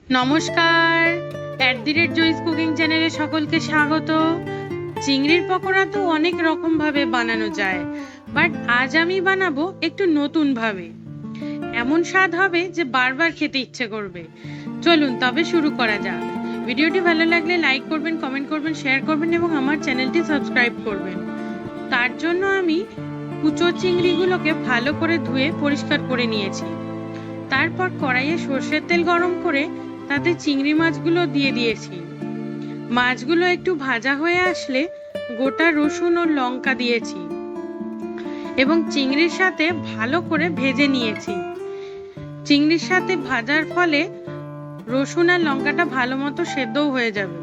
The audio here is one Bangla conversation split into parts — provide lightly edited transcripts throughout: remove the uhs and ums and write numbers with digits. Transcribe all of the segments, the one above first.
নমস্কার, @জয়িস কুকিং চ্যানেলে সকলকে স্বাগত। চিংড়ির পকোড়া তো অনেক রকম ভাবে বানানো যায়, বাট আজ আমি বানাবো একটু নতুন ভাবে। এমন স্বাদ হবে যে বারবার খেতে ইচ্ছে করবে। চলুন তবে শুরু করা যাক। ভিডিওটি ভালো লাগলে লাইক করবেন, কমেন্ট করবেন, শেয়ার করবেন এবং আমার চ্যানেলটি সাবস্ক্রাইব করবেন। তার জন্য আমি কুচো চিংড়িগুলোকে ভালো করে ধুয়ে পরিষ্কার করে নিয়েছি। তারপর কড়াইয়ে সর্ষের তেল গরম করে তাতে চিংড়ি মাছগুলো দিয়ে দিয়েছি। মাছগুলো একটু ভাজা হয়ে আসলে গোটা রসুন ও লঙ্কা দিয়েছি এবং চিংড়ির সাথে ভালো করে ভেজে নিয়েছি। চিংড়ির সাথে ভাজার ফলে রসুন আর লঙ্কাটা ভালো মতো সেদ্ধও হয়ে যাবে।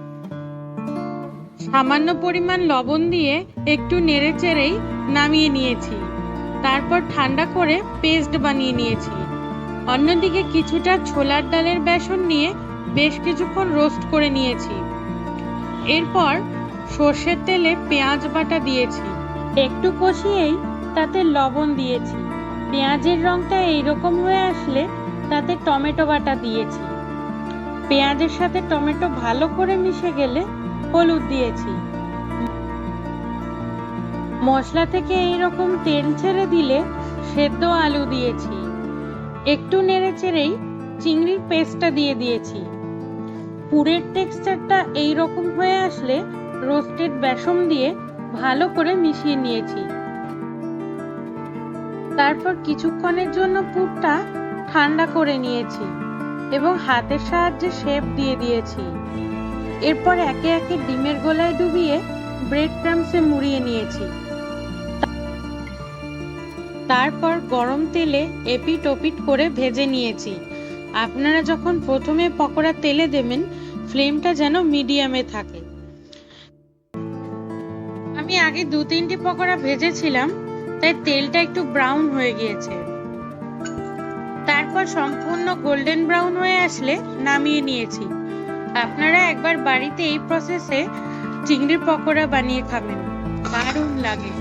সামান্য পরিমাণ লবণ দিয়ে একটু নেড়ে চেড়েই নামিয়ে নিয়েছি। তারপর ঠান্ডা করে পেস্ট বানিয়ে নিয়েছি। অন্যদিকে কিছুটা ছোলার ডালের বেসন নিয়ে বেশ কিছুক্ষণ রোস্ট করে নিয়েছি। এরপর সর্ষের তেলে পেঁয়াজ বাটা দিয়েছি। একটু কষিয়েই তাতে লবণ দিয়েছি। পেঁয়াজের রংটা এইরকম হয়ে আসলে তাতে টমেটো বাটা দিয়েছি। পেঁয়াজের সাথে টমেটো ভালো করে মিশে গেলে হলুদ দিয়েছি। মশলা থেকে এইরকম তেল ছেড়ে দিলে সেদ্ধ আলু দিয়েছি। একটু নেড়ে চেড়েই চিংড়ির পেস্টটা দিয়ে দিয়েছি। পুরের টেক্সচারটা এইরকম হয়ে আসলে রোস্টেড বেসন দিয়ে ভালো করে মিশিয়ে নিয়েছি। তারপর কিছুক্ষণের জন্য পুরটা ঠান্ডা করে নিয়েছি এবং হাতের সাহায্যে শেপ দিয়ে দিয়েছি। এরপর একে একে ডিমের গোলায় ডুবিয়ে ব্রেড ক্রাম্বসে মুড়িয়ে নিয়েছি। তারপর গরম তেলে এপিট ওপিট করে ভেজে নিয়েছি। আপনারা যখন প্রথমে পকোড়া তেলে দেবেন, ফ্লেমটা যেন মিডিয়ামে থাকে। আমি আগে 2-3টি পকোড়া ভেজেছিলাম, তাই তেলটা একটু ব্রাউন হয়ে গিয়েছে। তারপর সম্পূর্ণ গোল্ডেন ব্রাউন হয়ে আসলে নামিয়ে নিয়েছি। আপনারা একবার বাড়িতে এই প্রসেসে চিংড়ির পকোড়া বানিয়ে খাবেন, দারুণ লাগে।